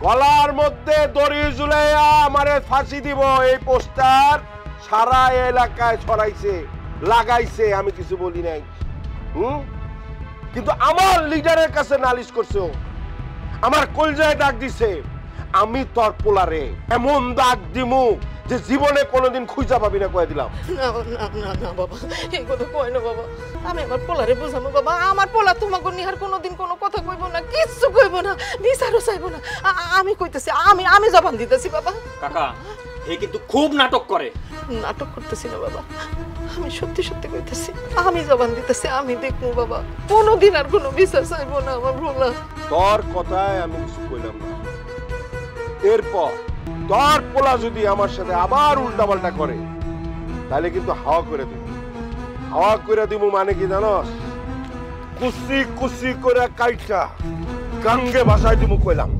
গলার মধ্যে দড়ি ঝুলাইয়া আমারে ফাঁসি দিব এই পোস্টার সারা এলাকায় ছড়াইছে লাগাইছে, আমি কিছু বলি নাই। কিন্তু আমার লিডারের কাছে নালিশ করছে, আমার কলজায় ডাক দিছে, আমি তোর পোলারে এমন দাগ দিমু যে জীবনে কোনোদিন খুঁজা পাবি না, কয়ে দিলাম। না না না না বাবা, এই কথা কই না বাবা। আমি আমার পোলারে বুঝামু বাবা, আমার পোলা তোমাকে নিহার কোনোদিন কোনো কথা কইব না, কিচ্ছু কইব না, বিচারও চাইব না। আমি কইতেছি, আমি জবান দিতেছি বাবা। কাকা এই কিন্তু খুব নাটক করে। নাটক করতেছি না বাবা, আমি সত্যি সত্যি কইতেছি, আমি জবান দিতেছি, আমি দেখবো বাবা, কোনোদিন আর কোনো বিচার চাইব না আমার পোলা। তোর কথায় আমি কিছু কইলাম না। এরপর তোর পোলা যদি আমার সাথে আবার উল্টাপাল্টা করে তাহলে কিন্তু হাওয়া করে দিব। হাওয়া করে দিব মানে কি জানোস? কুচি কুচি করে কাইটা গাঙ্গে ভাসায় দিব কইলাম।